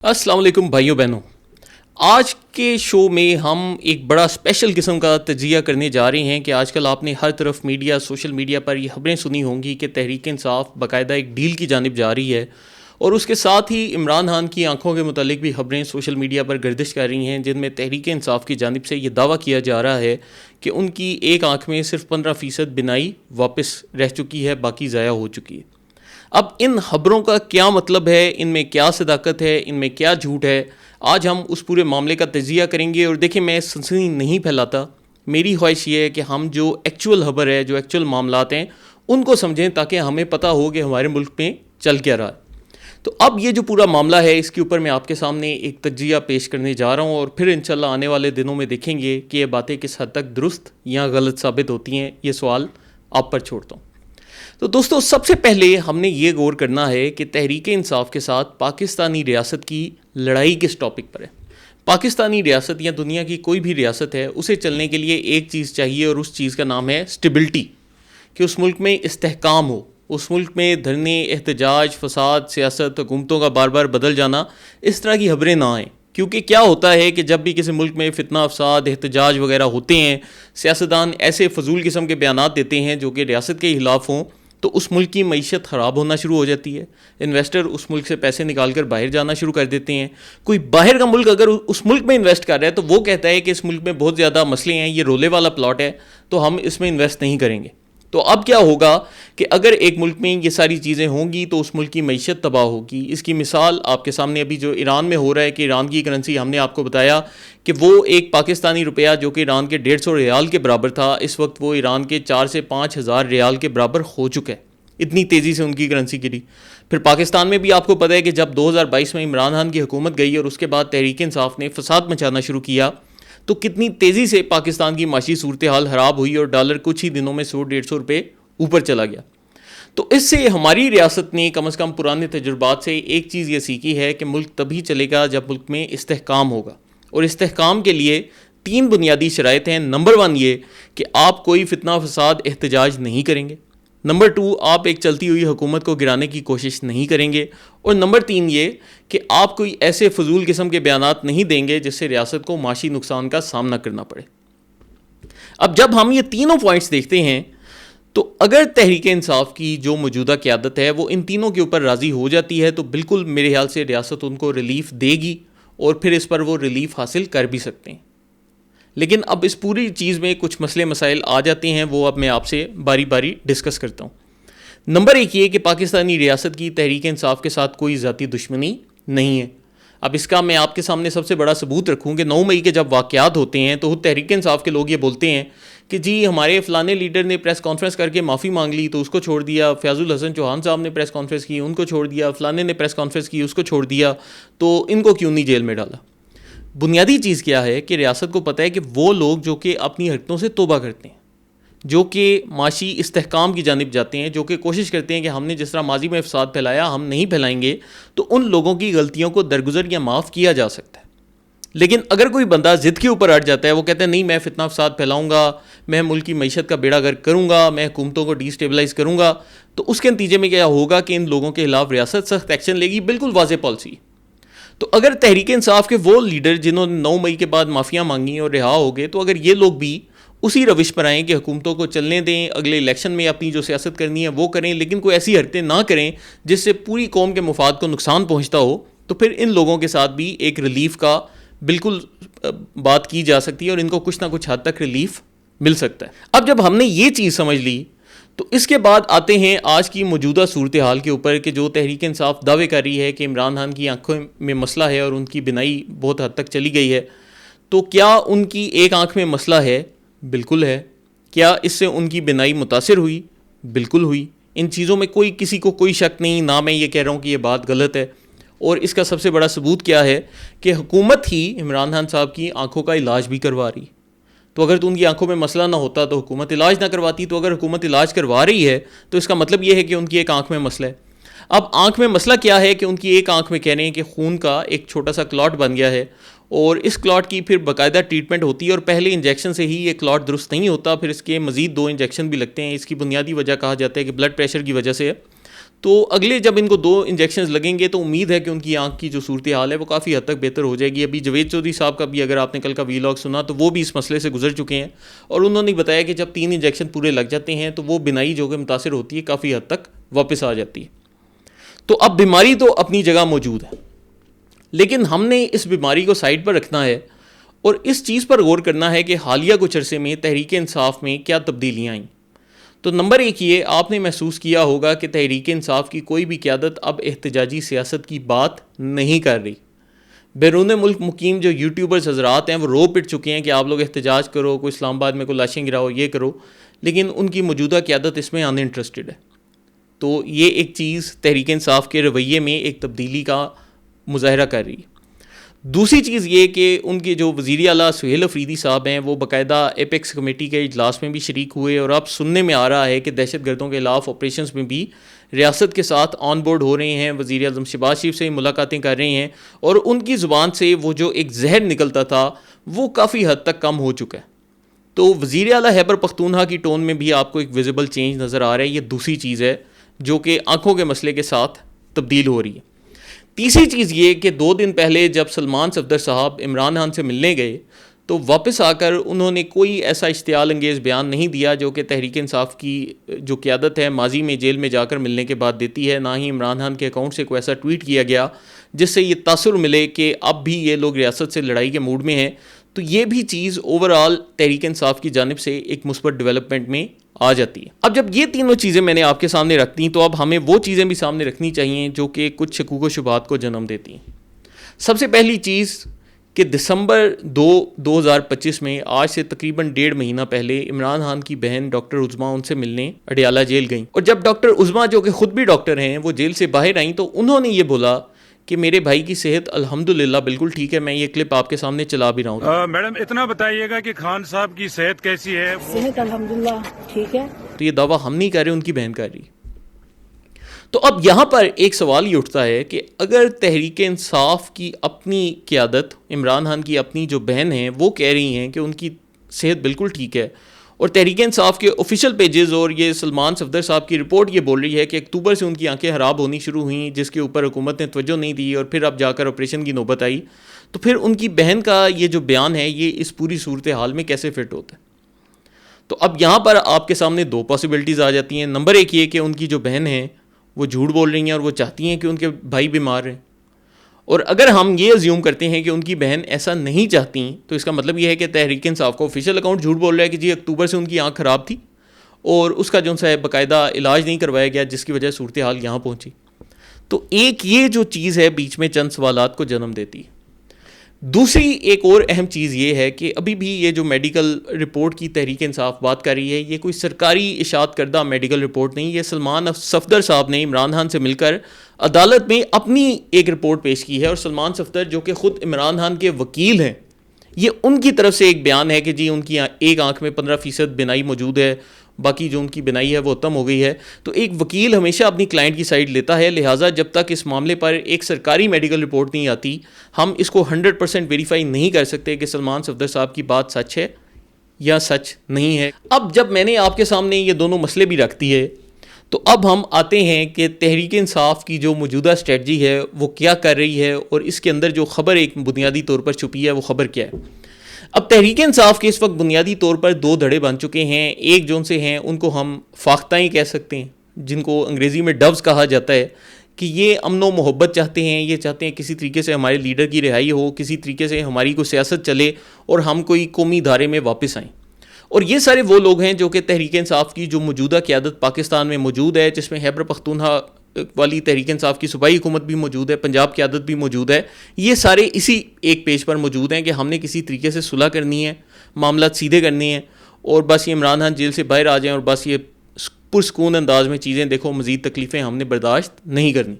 السلام علیکم بھائیوں بہنوں. آج کے شو میں ہم ایک بڑا اسپیشل قسم کا تجزیہ کرنے جا رہے ہیں کہ آج کل آپ نے ہر طرف سوشل میڈیا پر یہ خبریں سنی ہوں گی کہ تحریک انصاف باقاعدہ ایک ڈیل کی جانب جا رہی ہے، اور اس کے ساتھ ہی عمران خان کی آنکھوں کے متعلق بھی خبریں سوشل میڈیا پر گردش کر رہی ہیں، جن میں تحریک انصاف کی جانب سے یہ دعویٰ کیا جا رہا ہے کہ ان کی ایک آنکھ میں صرف 15% بینائی واپس رہ چکی ہے، باقی ضائع ہو چکی ہے. اب ان خبروں کا کیا مطلب ہے، ان میں کیا صداقت ہے، ان میں کیا جھوٹ ہے، آج ہم اس پورے معاملے کا تجزیہ کریں گے. اور دیکھیں، میں سنسنی نہیں پھیلاتا، میری خواہش یہ ہے کہ ہم جو ایکچول خبر ہے، جو ایکچول معاملات ہیں، ان کو سمجھیں تاکہ ہمیں پتہ ہو کہ ہمارے ملک میں چل کیا رہا ہے. تو اب یہ جو پورا معاملہ ہے، اس کے اوپر میں آپ کے سامنے ایک تجزیہ پیش کرنے جا رہا ہوں، اور پھر انشاءاللہ آنے والے دنوں میں دیکھیں گے کہ یہ باتیں کس حد تک درست یا غلط ثابت ہوتی ہیں. یہ سوال آپ پر چھوڑتا ہوں. تو دوستو، سب سے پہلے ہم نے یہ غور کرنا ہے کہ تحریک انصاف کے ساتھ پاکستانی ریاست کی لڑائی کس ٹاپک پر ہے. پاکستانی ریاست یا دنیا کی کوئی بھی ریاست ہے، اسے چلنے کے لیے ایک چیز چاہیے، اور اس چیز کا نام ہے اسٹیبلٹی، کہ اس ملک میں استحکام ہو، اس ملک میں دھرنے، احتجاج، فساد، سیاست، حکومتوں کا بار بار بدل جانا، اس طرح کی خبریں نہ آئیں. کیونکہ کیا ہوتا ہے کہ جب بھی کسی ملک میں فتنہ افساد، احتجاج وغیرہ ہوتے ہیں، سیاستدان ایسے فضول قسم کے بیانات دیتے ہیں جو کہ ریاست کے خلاف ہوں، تو اس ملک کی معیشت خراب ہونا شروع ہو جاتی ہے. انویسٹر اس ملک سے پیسے نکال کر باہر جانا شروع کر دیتے ہیں. کوئی باہر کا ملک اگر اس ملک میں انویسٹ کر رہا ہے تو وہ کہتا ہے کہ اس ملک میں بہت زیادہ مسئلے ہیں، یہ رولے والا پلاٹ ہے، تو ہم اس میں انویسٹ نہیں کریں گے. تو اب کیا ہوگا کہ اگر ایک ملک میں یہ ساری چیزیں ہوں گی تو اس ملک کی معیشت تباہ ہوگی. اس کی مثال آپ کے سامنے ابھی جو ایران میں ہو رہا ہے کہ ایران کی کرنسی، ہم نے آپ کو بتایا کہ وہ ایک پاکستانی روپیہ جو کہ ایران کے 150 ریال کے برابر تھا، اس وقت وہ ایران کے 4 سے 5 ہزار ریال کے برابر ہو چکا ہے. اتنی تیزی سے ان کی کرنسی گری. پھر پاکستان میں بھی آپ کو پتہ ہے کہ جب 2022 میں عمران خان کی حکومت گئی اور اس کے بعد تحریک انصاف نے فساد مچانا شروع کیا، تو کتنی تیزی سے پاکستان کی معاشی صورتحال خراب ہوئی اور ڈالر کچھ ہی دنوں میں 100-150 روپے اوپر چلا گیا. تو اس سے ہماری ریاست نے کم از کم پرانے تجربات سے ایک چیز یہ سیکھی ہے کہ ملک تبھی چلے گا جب ملک میں استحکام ہوگا. اور استحکام کے لیے 3 بنیادی شرائط ہیں. نمبر 1 یہ کہ آپ کوئی فتنہ فساد احتجاج نہیں کریں گے. نمبر 2، آپ ایک چلتی ہوئی حکومت کو گرانے کی کوشش نہیں کریں گے. اور نمبر 3 یہ کہ آپ کوئی ایسے فضول قسم کے بیانات نہیں دیں گے جس سے ریاست کو معاشی نقصان کا سامنا کرنا پڑے. اب جب ہم یہ تینوں پوائنٹس دیکھتے ہیں تو اگر تحریک انصاف کی جو موجودہ قیادت ہے وہ ان تینوں کے اوپر راضی ہو جاتی ہے تو بالکل میرے خیال سے ریاست ان کو ریلیف دے گی، اور پھر اس پر وہ ریلیف حاصل کر بھی سکتے ہیں. لیکن اب اس پوری چیز میں کچھ مسئلے مسائل آ جاتے ہیں، وہ اب میں آپ سے باری باری ڈسکس کرتا ہوں. نمبر 1 یہ کہ پاکستانی ریاست کی تحریک انصاف کے ساتھ کوئی ذاتی دشمنی نہیں ہے. اب اس کا میں آپ کے سامنے سب سے بڑا ثبوت رکھوں کہ 9 مئی کے جب واقعات ہوتے ہیں تو تحریک انصاف کے لوگ یہ بولتے ہیں کہ جی ہمارے فلانے لیڈر نے پریس کانفرنس کر کے معافی مانگ لی تو اس کو چھوڑ دیا، فیاض الحسن چوہان صاحب نے پریس کانفرنس کی ان کو چھوڑ دیا، فلانے نے پریس کانفرنس کی اس کو چھوڑ دیا، تو ان کو کیوں نہیں جیل میں ڈالا. بنیادی چیز کیا ہے کہ ریاست کو پتہ ہے کہ وہ لوگ جو کہ اپنی حرکتوں سے توبہ کرتے ہیں، جو کہ معاشی استحکام کی جانب جاتے ہیں، جو کہ کوشش کرتے ہیں کہ ہم نے جس طرح ماضی میں فساد پھیلایا ہم نہیں پھیلائیں گے، تو ان لوگوں کی غلطیوں کو درگزر یا معاف کیا جا سکتا ہے. لیکن اگر کوئی بندہ ضد کے اوپر اٹ جاتا ہے، وہ کہتا ہے نہیں میں فتنہ فساد پھیلاؤں گا، میں ملک کی معیشت کا بیڑا غرق کروں گا، میں حکومتوں کو ڈی اسٹیبلائز کروں گا، تو اس کے نتیجے میں کیا ہوگا کہ ان لوگوں کے خلاف ریاست سخت ایکشن لے گی، بالکل واضح پالیسی. تو اگر تحریک انصاف کے وہ لیڈر جنہوں نے 9 مئی کے بعد معافیاں مانگی اور رہا ہو گئے، تو اگر یہ لوگ بھی اسی روش پر آئیں کہ حکومتوں کو چلنے دیں، اگلے الیکشن میں اپنی جو سیاست کرنی ہے وہ کریں، لیکن کوئی ایسی حرکتیں نہ کریں جس سے پوری قوم کے مفاد کو نقصان پہنچتا ہو، تو پھر ان لوگوں کے ساتھ بھی ایک ریلیف کا بالکل بات کی جا سکتی ہے اور ان کو کچھ نہ کچھ حد تک ریلیف مل سکتا ہے. اب جب ہم نے یہ چیز سمجھ لی تو اس کے بعد آتے ہیں آج کی موجودہ صورتحال کے اوپر کہ جو تحریک انصاف دعوے کر رہی ہے کہ عمران خان کی آنکھوں میں مسئلہ ہے اور ان کی بینائی بہت حد تک چلی گئی ہے. تو کیا ان کی ایک آنکھ میں مسئلہ ہے؟ بالکل ہے. کیا اس سے ان کی بینائی متاثر ہوئی؟ بالکل ہوئی. ان چیزوں میں کسی کو کوئی شک نہیں، نہ میں یہ کہہ رہا ہوں کہ یہ بات غلط ہے. اور اس کا سب سے بڑا ثبوت کیا ہے کہ حکومت ہی عمران خان صاحب کی آنکھوں کا علاج بھی کروا رہی. تو اگر تو ان کی آنکھوں میں مسئلہ نہ ہوتا تو حکومت علاج نہ کرواتی. تو اگر حکومت علاج کروا رہی ہے تو اس کا مطلب یہ ہے کہ ان کی ایک آنکھ میں مسئلہ ہے. اب آنکھ میں مسئلہ کیا ہے کہ ان کی ایک آنکھ میں کہہ رہے ہیں کہ خون کا ایک چھوٹا سا کلاٹ بن گیا ہے، اور اس کلاٹ کی پھر باقاعدہ ٹریٹمنٹ ہوتی ہے، اور پہلے انجیکشن سے ہی یہ کلاٹ درست نہیں ہوتا، پھر اس کے مزید 2 انجیکشن بھی لگتے ہیں. اس کی بنیادی وجہ کہا جاتا ہے کہ بلڈ پریشر کی وجہ سے. تو اگلے جب ان کو 2 انجیکشنز لگیں گے تو امید ہے کہ ان کی آنکھ کی جو صورتحال ہے وہ کافی حد تک بہتر ہو جائے گی. ابھی جاوید چودھری صاحب کا بھی اگر آپ نے کل کا ویلاگ سنا تو وہ بھی اس مسئلے سے گزر چکے ہیں, اور انہوں نے بتایا کہ جب 3 انجیکشن پورے لگ جاتے ہیں تو وہ بینائی جو کہ متاثر ہوتی ہے کافی حد تک واپس آ جاتی ہے. تو اب بیماری تو اپنی جگہ موجود ہے, لیکن ہم نے اس بیماری کو سائڈ پر رکھنا ہے اور اس چیز پر غور کرنا ہے کہ حالیہ کچھ عرصے میں تحریک انصاف میں کیا تبدیلیاں آئیں. تو نمبر 1 یہ آپ نے محسوس کیا ہوگا کہ تحریک انصاف کی کوئی بھی قیادت اب احتجاجی سیاست کی بات نہیں کر رہی. بیرون ملک مقیم جو یوٹیوبرز حضرات ہیں وہ رو پٹ چکے ہیں کہ آپ لوگ احتجاج کرو, کوئی اسلام آباد میں کوئی لاشیں گراؤ, یہ کرو, لیکن ان کی موجودہ قیادت اس میں ان انٹرسٹڈ ہے. تو یہ ایک چیز تحریک انصاف کے رویے میں ایک تبدیلی کا مظاہرہ کر رہی ہے. دوسری چیز یہ کہ ان کے جو وزیر اعلیٰ سہیل افریدی صاحب ہیں وہ باقاعدہ ایپیکس کمیٹی کے اجلاس میں بھی شریک ہوئے, اور اب سننے میں آ رہا ہے کہ دہشت گردوں کے خلاف آپریشنز میں بھی ریاست کے ساتھ آن بورڈ ہو رہے ہیں. وزیر اعظم شہباز شریف سے ملاقاتیں کر رہے ہیں, اور ان کی زبان سے وہ جو ایک زہر نکلتا تھا وہ کافی حد تک کم ہو چکا ہے. تو وزیر اعلیٰ خیبر پختونخوا کی ٹون میں بھی آپ کو ایک ویزیبل چینج نظر آ رہا ہے. یہ دوسری چیز ہے جو کہ آنکھوں کے مسئلے کے ساتھ تبدیل ہو رہی ہے. تیسری چیز یہ کہ 2 دن پہلے جب سلمان صفدر صاحب عمران خان سے ملنے گئے تو واپس آ کر انہوں نے کوئی ایسا اشتعال انگیز بیان نہیں دیا جو کہ تحریک انصاف کی جو قیادت ہے ماضی میں جیل میں جا کر ملنے کے بعد دیتی ہے. نہ ہی عمران خان کے اکاؤنٹ سے کوئی ایسا ٹویٹ کیا گیا جس سے یہ تاثر ملے کہ اب بھی یہ لوگ ریاست سے لڑائی کے موڈ میں ہیں. تو یہ بھی چیز اوور آل تحریک انصاف کی جانب سے ایک مثبت ڈیولپمنٹ میں آ جاتی ہے. اب جب یہ تینوں چیزیں میں نے آپ کے سامنے رکھ دیں تو اب ہمیں وہ چیزیں بھی سامنے رکھنی چاہیے جو کہ کچھ شکوک و شبہات کو جنم دیتی ہیں. سب سے پہلی چیز کہ دسمبر 2025 میں آج سے تقریباً 1.5 مہینہ پہلے عمران خان کی بہن ڈاکٹر عظمیٰ ان سے ملنے اڈیالہ جیل گئیں, اور جب ڈاکٹر عظمیٰ جو کہ خود بھی ڈاکٹر ہیں وہ جیل سے باہر آئیں تو انہوں نے یہ بولا کہ میرے بھائی کی صحت الحمدللہ بالکل ٹھیک ہے. میں یہ کلپ آپ کے سامنے چلا بھی رہا ہوں. میڈم اتنا بتائیے گا کہ خان صاحب کی صحت کیسی ہے؟ صحت الحمدللہ ٹھیک ہے. تو یہ دعویٰ ہم نہیں کر رہے, ان کی بہن کر رہی. تو اب یہاں پر ایک سوال یہ اٹھتا ہے کہ اگر تحریک انصاف کی اپنی قیادت, عمران خان کی اپنی جو بہن ہیں وہ کہہ رہی ہیں کہ ان کی صحت بالکل ٹھیک ہے, اور تحریک انصاف کے آفیشیل پیجز اور یہ سلمان صفدر صاحب کی رپورٹ یہ بول رہی ہے کہ اکتوبر سے ان کی آنکھیں خراب ہونی شروع ہوئیں جس کے اوپر حکومت نے توجہ نہیں دی, اور پھر اب جا کر آپریشن کی نوبت آئی, تو پھر ان کی بہن کا یہ جو بیان ہے یہ اس پوری صورتحال میں کیسے فٹ ہوتا ہے؟ تو اب یہاں پر آپ کے سامنے 2 پاسبلٹیز آ جاتی ہیں. نمبر 1 یہ کہ ان کی جو بہن ہیں وہ جھوٹ بول رہی ہیں اور وہ چاہتی ہیں کہ ان کے بھائی بیمار ہیں, اور اگر ہم یہ ازیوم کرتے ہیں کہ ان کی بہن ایسا نہیں چاہتی تو اس کا مطلب یہ ہے کہ تحریک انصاف کا آفیشیل اکاؤنٹ جھوٹ بول رہا ہے کہ جی اکتوبر سے ان کی آنکھ خراب تھی اور اس کا جو ہے باقاعدہ علاج نہیں کروایا گیا جس کی وجہ سے صورتحال یہاں پہنچی. تو ایک یہ جو چیز ہے بیچ میں چند سوالات کو جنم دیتی ہے. دوسری ایک اور اہم چیز یہ ہے کہ ابھی بھی یہ جو میڈیکل رپورٹ کی تحریک انصاف بات کر رہی ہے یہ کوئی سرکاری اشاعت کردہ میڈیکل رپورٹ نہیں. یہ سلمان صفدر صاحب نے عمران خان سے مل کر عدالت میں اپنی ایک رپورٹ پیش کی ہے, اور سلمان صفدر جو کہ خود عمران خان کے وکیل ہیں یہ ان کی طرف سے ایک بیان ہے کہ جی ان کی ایک آنکھ میں 15% بینائی موجود ہے, باقی جو ان کی بینائی ہے وہ ختم ہو گئی ہے. تو ایک وکیل ہمیشہ اپنی کلائنٹ کی سائڈ لیتا ہے, لہٰذا جب تک اس معاملے پر ایک سرکاری میڈیکل رپورٹ نہیں آتی ہم اس کو 100% ویریفائی نہیں کر سکتے کہ سلمان صفدر صاحب کی بات سچ ہے یا سچ نہیں ہے. اب جب میں نے آپ کے سامنے یہ دونوں مسئلے بھی رکھ دیے تو اب ہم آتے ہیں کہ تحریک انصاف کی جو موجودہ اسٹریٹجی ہے وہ کیا کر رہی ہے, اور اس کے اندر جو خبر ایک بنیادی طور پر چھپی ہے وہ خبر کیا ہے. اب تحریک انصاف کے اس وقت بنیادی طور پر 2 دھڑے بن چکے ہیں. ایک جو ان سے ہیں ان کو ہم فاختہ ہی کہہ سکتے ہیں, جن کو انگریزی میں ڈوز کہا جاتا ہے, کہ یہ امن و محبت چاہتے ہیں, یہ چاہتے ہیں کسی طریقے سے ہمارے لیڈر کی رہائی ہو, کسی طریقے سے ہماری کوئی سیاست چلے اور ہم کوئی قومی دھارے میں واپس آئیں. اور یہ سارے وہ لوگ ہیں جو کہ تحریک انصاف کی جو موجودہ قیادت پاکستان میں موجود ہے, جس میں خیبر پختونخوا والی تحریک انصاف کی صوبائی حکومت بھی موجود ہے, پنجاب قیادت بھی موجود ہے, یہ سارے اسی ایک پیج پر موجود ہیں کہ ہم نے کسی طریقے سے صلح کرنی ہے, معاملات سیدھے کرنے ہیں, اور بس یہ عمران خان جیل سے باہر آ جائیں اور بس یہ پرسکون انداز میں چیزیں دیکھو, مزید تکلیفیں ہم نے برداشت نہیں کرنی.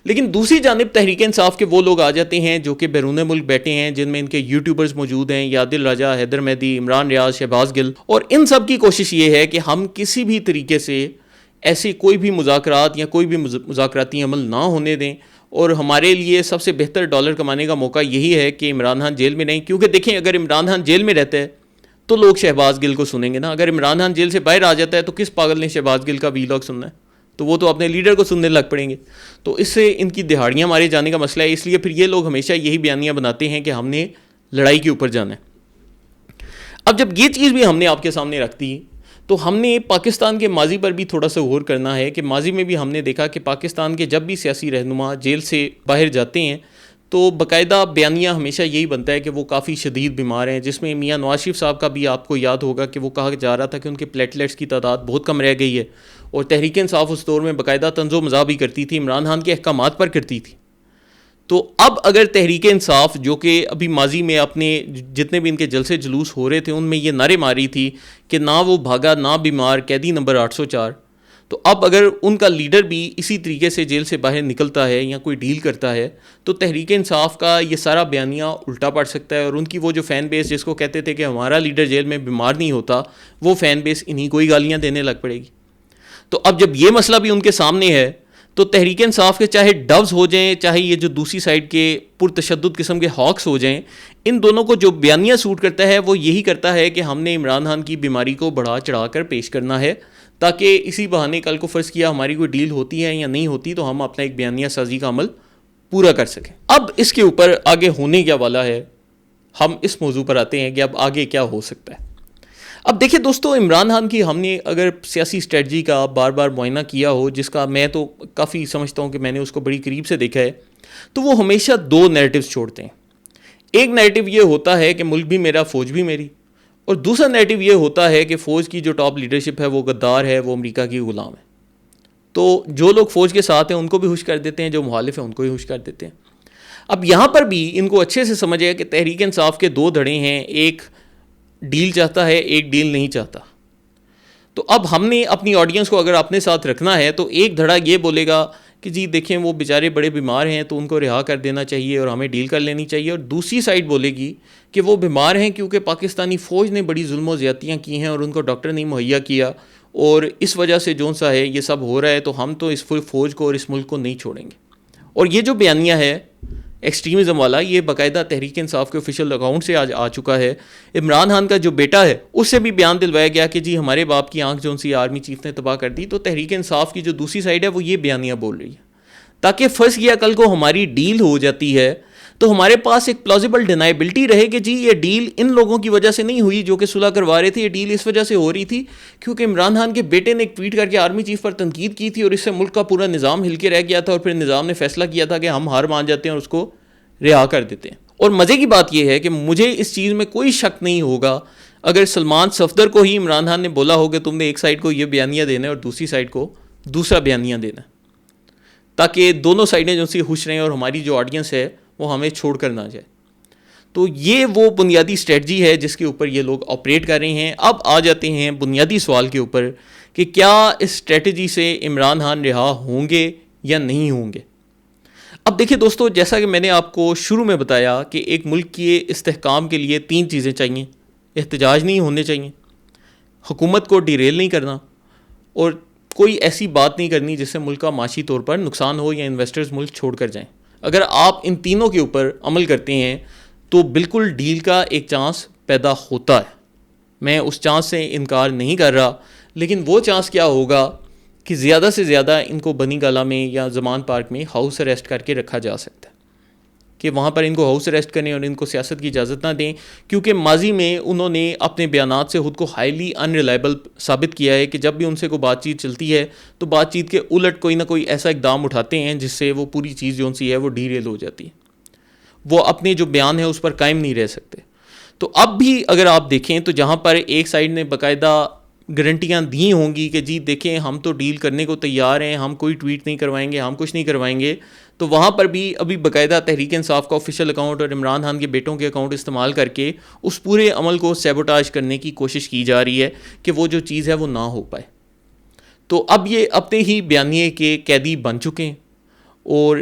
لیکن دوسری جانب تحریک انصاف کے وہ لوگ آ جاتے ہیں جو کہ بیرون ملک بیٹھے ہیں, جن میں ان کے یوٹیوبرز موجود ہیں, یادل راجہ, حیدر مہدی, عمران ریاض, شہباز گل, اور ان سب کی کوشش یہ ہے کہ ہم کسی بھی طریقے سے ایسی کوئی بھی مذاکرات یا کوئی بھی مذاکراتی عمل نہ ہونے دیں, اور ہمارے لیے سب سے بہتر ڈالر کمانے کا موقع یہی ہے کہ عمران خان جیل میں نہیں. کیونکہ دیکھیں اگر عمران خان جیل میں رہتا ہے تو لوگ شہباز گل کو سنیں گے نا, اگر عمران خان جیل سے باہر آ جاتا ہے تو کس پاگل نے شہباز گل کا ویلاگ سننا ہے؟ تو وہ تو اپنے لیڈر کو سننے لگ پڑیں گے. تو اس سے ان کی دہاڑیاں مارے جانے کا مسئلہ ہے. اس لیے پھر یہ لوگ ہمیشہ یہی بیانیاں بناتے ہیں کہ ہم نے لڑائی کے اوپر جانا ہے. اب جب یہ چیز بھی ہم نے آپ کے سامنے رکھ دی تو ہم نے پاکستان کے ماضی پر بھی تھوڑا سا غور کرنا ہے کہ ماضی میں بھی ہم نے دیکھا کہ پاکستان کے جب بھی سیاسی رہنما جیل سے باہر جاتے ہیں تو باقاعدہ بیانیہ ہمیشہ یہی بنتا ہے کہ وہ کافی شدید بیمار ہیں, جس میں میاں نواز شریف صاحب کا بھی آپ کو یاد ہوگا کہ وہ کہا جا رہا تھا کہ ان کے پلیٹلیٹس کی تعداد بہت کم رہ گئی ہے, اور تحریک انصاف اس دور میں باقاعدہ طنز و مزاح بھی کرتی تھی, عمران خان کے احکامات پر کرتی تھی. تو اب اگر تحریک انصاف جو کہ ابھی ماضی میں اپنے جتنے بھی ان کے جلسے جلوس ہو رہے تھے ان میں یہ نعرے ماری تھی کہ نہ وہ بھاگا نہ بیمار قیدی نمبر 804, تو اب اگر ان کا لیڈر بھی اسی طریقے سے جیل سے باہر نکلتا ہے یا کوئی ڈیل کرتا ہے تو تحریک انصاف کا یہ سارا بیانیہ الٹا پڑ سکتا ہے, اور ان کی وہ جو فین بیس جس کو کہتے تھے کہ ہمارا لیڈر جیل میں بیمار نہیں ہوتا, وہ فین بیس انہیں کوئی گالیاں دینے لگ پڑے گی. تو اب جب یہ مسئلہ بھی ان کے سامنے ہے تو تحریک انصاف کے چاہے ڈوز ہو جائیں چاہے یہ جو دوسری سائڈ کے پرتشدد قسم کے ہاکس ہو جائیں, ان دونوں کو جو بیانیہ سوٹ کرتا ہے وہ یہی کرتا ہے کہ ہم نے عمران خان کی بیماری کو بڑھا چڑھا کر پیش کرنا ہے تاکہ اسی بہانے کل کو فرض کیا ہماری کوئی ڈیل ہوتی ہے یا نہیں ہوتی تو ہم اپنا ایک بیانیہ سازی کا عمل پورا کر سکیں. اب اس کے اوپر آگے ہونے کیا والا ہے, ہم اس موضوع پر آتے ہیں کہ اب آگے کیا ہو سکتا ہے. اب دیکھیں دوستو, عمران خان کی ہم نے اگر سیاسی اسٹریٹجی کا بار بار معائنہ کیا ہو, جس کا میں تو کافی سمجھتا ہوں کہ میں نے اس کو بڑی قریب سے دیکھا ہے, تو وہ ہمیشہ دو نیریٹیوز چھوڑتے ہیں. ایک نیریٹیو یہ ہوتا ہے کہ ملک بھی میرا فوج بھی میری, اور دوسرا نیریٹیو یہ ہوتا ہے کہ فوج کی جو ٹاپ لیڈرشپ ہے وہ غدار ہے, وہ امریکہ کی غلام ہے. تو جو لوگ فوج کے ساتھ ہیں ان کو بھی خوش کر دیتے ہیں, جو مخالف ہیں ان کو بھی خوش کر دیتے ہیں. اب یہاں پر بھی ان کو اچھے سے سمجھ ہے کہ تحریک انصاف کے دو دھڑے ہیں, ایک ڈیل چاہتا ہے ایک ڈیل نہیں چاہتا. تو اب ہم نے اپنی آڈینس کو اگر اپنے ساتھ رکھنا ہے تو ایک دھڑا یہ بولے گا کہ جی دیکھیں وہ بیچارے بڑے بیمار ہیں تو ان کو رہا کر دینا چاہیے اور ہمیں ڈیل کر لینی چاہیے, اور دوسری سائڈ بولے گی کہ وہ بیمار ہیں کیونکہ پاکستانی فوج نے بڑی ظلم و زیادتیاں کی ہیں اور ان کو ڈاکٹر نہیں مہیا کیا, اور اس وجہ سے جون سا ہے یہ سب ہو رہا ہے, تو ہم تو اس فوج کو اور اس ملک کو نہیں چھوڑیں گے. اور یہ جو بیانیہ ہے ایکسٹریمزم والا, یہ باقاعدہ تحریک انصاف کے آفیشیل اکاؤنٹ سے آج آ چکا ہے. عمران خان کا جو بیٹا ہے اس سے بھی بیان دلوایا گیا کہ جی ہمارے باپ کی آنکھ جون سی آرمی چیف نے تباہ کر دی. تو تحریک انصاف کی جو دوسری سائڈ ہے وہ یہ بیانیہ بول رہی ہے تاکہ فرض کیا کل کو ہماری ڈیل ہو جاتی ہے تو ہمارے پاس ایک پلازیبل ڈینائبلٹی رہے کہ جی یہ ڈیل ان لوگوں کی وجہ سے نہیں ہوئی جو کہ صلح کروا رہے تھے, یہ ڈیل اس وجہ سے ہو رہی تھی کیونکہ عمران خان کے بیٹے نے ایک ٹویٹ کر کے آرمی چیف پر تنقید کی تھی اور اس سے ملک کا پورا نظام ہل کے رہ گیا تھا, اور پھر نظام نے فیصلہ کیا تھا کہ ہم ہار مان جاتے ہیں اور اس کو رہا کر دیتے ہیں. اور مزے کی بات یہ ہے کہ مجھے اس چیز میں کوئی شک نہیں ہوگا اگر سلمان صفدر کو ہی عمران خان نے بولا ہو کہ تم نے ایک سائڈ کو یہ بیانیہ دینا ہے اور دوسری سائڈ کو دوسرا بیانیہ دینا ہے, تاکہ دونوں سائڈیں جو سی خوش رہیں اور ہماری جو آڈینس ہے وہ ہمیں چھوڑ کر نہ جائے. تو یہ وہ بنیادی اسٹریٹجی ہے جس کے اوپر یہ لوگ آپریٹ کر رہے ہیں. اب آ جاتے ہیں بنیادی سوال کے اوپر کہ کیا اس اسٹریٹجی سے عمران خان رہا ہوں گے یا نہیں ہوں گے. اب دیکھیں دوستو, جیسا کہ میں نے آپ کو شروع میں بتایا کہ ایک ملک کے استحکام کے لیے 3 چیزیں چاہیے. احتجاج نہیں ہونے چاہیے, حکومت کو ڈیریل نہیں کرنا, اور کوئی ایسی بات نہیں کرنی جس سے ملک کا معاشی طور پر نقصان ہو یا انویسٹرز ملک چھوڑ کر جائیں. اگر آپ ان تینوں کے اوپر عمل کرتے ہیں تو بالکل ڈیل کا ایک چانس پیدا ہوتا ہے. میں اس چانس سے انکار نہیں کر رہا, لیکن وہ چانس کیا ہوگا کہ زیادہ سے زیادہ ان کو بنی گالہ میں یا زمان پارک میں ہاؤس اریسٹ کر کے رکھا جا سکتا ہے, کہ وہاں پر ان کو ہاؤس اریسٹ کریں اور ان کو سیاست کی اجازت نہ دیں, کیونکہ ماضی میں انہوں نے اپنے بیانات سے خود کو ہائیلی ان ریلائبل ثابت کیا ہے کہ جب بھی ان سے کوئی بات چیت چلتی ہے تو بات چیت کے الٹ کوئی نہ کوئی ایسا اقدام اٹھاتے ہیں جس سے وہ پوری چیز جو ان سی ہے وہ ڈیریل ہو جاتی ہے, وہ اپنے جو بیان ہے اس پر قائم نہیں رہ سکتے. تو اب بھی اگر آپ دیکھیں تو جہاں پر ایک سائڈ نے باقاعدہ گارنٹیاں دی ہوں گی کہ جی دیکھیں ہم تو ڈیل کرنے کو تیار ہیں, ہم کوئی ٹویٹ نہیں کروائیں گے, ہم کچھ نہیں کروائیں گے, تو وہاں پر بھی ابھی باقاعدہ تحریک انصاف کا آفیشیل اکاؤنٹ اور عمران خان کے بیٹوں کے اکاؤنٹ استعمال کر کے اس پورے عمل کو سیبوٹاج کرنے کی کوشش کی جا رہی ہے کہ وہ جو چیز ہے وہ نہ ہو پائے. تو اب یہ اپنے ہی بیانیے کے قیدی بن چکے ہیں, اور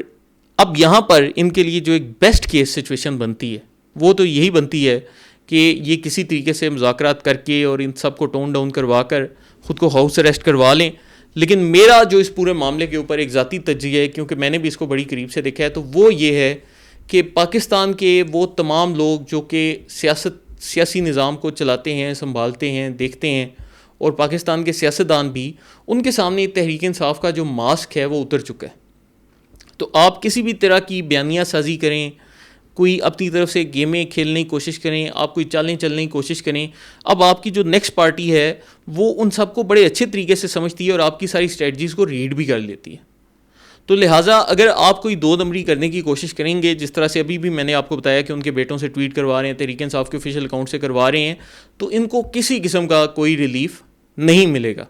اب یہاں پر ان کے لیے جو ایک بیسٹ کیس سچویشن بنتی ہے وہ تو یہی بنتی ہے کہ یہ کسی طریقے سے مذاکرات کر کے اور ان سب کو ٹون ڈاؤن کروا کر خود کو ہاؤس اریسٹ کروا لیں. لیکن میرا جو اس پورے معاملے کے اوپر ایک ذاتی تجزیہ ہے, کیونکہ میں نے بھی اس کو بڑی قریب سے دیکھا ہے, تو وہ یہ ہے کہ پاکستان کے وہ تمام لوگ جو کہ سیاسی نظام کو چلاتے ہیں, سنبھالتے ہیں, دیکھتے ہیں, اور پاکستان کے سیاستدان بھی، ان کے سامنے تحریک انصاف کا جو ماسک ہے وہ اتر چکا ہے. تو آپ کسی بھی طرح کی بیانیہ سازی کریں، کوئی اپنی طرف سے گیمیں کھیلنے کی کوشش کریں، آپ کوئی چالیں چلنے کی کوشش کریں، اب آپ کی جو نیکسٹ پارٹی ہے وہ ان سب کو بڑے اچھے طریقے سے سمجھتی ہے اور آپ کی ساری اسٹریٹجیز کو ریڈ بھی کر لیتی ہے. تو لہٰذا اگر آپ کوئی دو نمبری کرنے کی کوشش کریں گے، جس طرح سے ابھی بھی میں نے آپ کو بتایا کہ ان کے بیٹوں سے ٹویٹ کروا رہے ہیں، تحریک انصاف کے آفیشیل اکاؤنٹ سے کروا رہے ہیں، تو ان کو کسی قسم کا کوئی ریلیف نہیں ملے گا.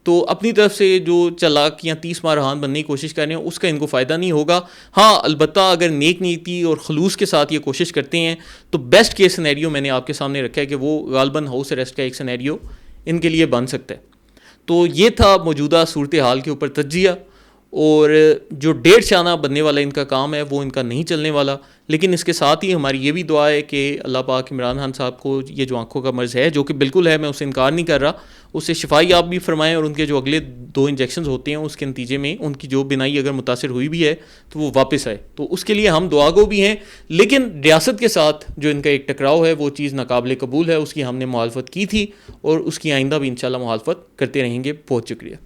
تو اپنی طرف سے جو چالاک یا 30 مارہان بننے کی کوشش کر رہے ہیں اس کا ان کو فائدہ نہیں ہوگا. ہاں البتہ اگر نیک نیتی اور خلوص کے ساتھ یہ کوشش کرتے ہیں تو بیسٹ کیس سینیریو میں نے آپ کے سامنے رکھا ہے کہ وہ غالباً ہاؤس اریسٹ کا ایک سینیریو ان کے لیے بن سکتا ہے. تو یہ تھا موجودہ صورتحال کے اوپر تجزیہ، اور جو 1.5 شانہ بننے والا ان کا کام ہے وہ ان کا نہیں چلنے والا. لیکن اس کے ساتھ ہی ہماری یہ بھی دعا ہے کہ اللہ پاک عمران خان صاحب کو یہ جو آنکھوں کا مرض ہے، جو کہ بالکل ہے، میں اسے انکار نہیں کر رہا، اسے شفائی آپ بھی فرمائیں، اور ان کے جو اگلے 2 انجیکشنز ہوتے ہیں اس کے نتیجے میں ان کی جو بینائی اگر متاثر ہوئی بھی ہے تو وہ واپس آئے. تو اس کے لیے ہم دعا گو بھی ہیں. لیکن ریاست کے ساتھ جو ان کا ایک ٹکراؤ ہے وہ چیز ناقابل قبول ہے، اس کی ہم نے مخالفت کی تھی اور اس کی آئندہ بھی انشاءاللہ مخالفت کرتے رہیں گے. بہت شکریہ.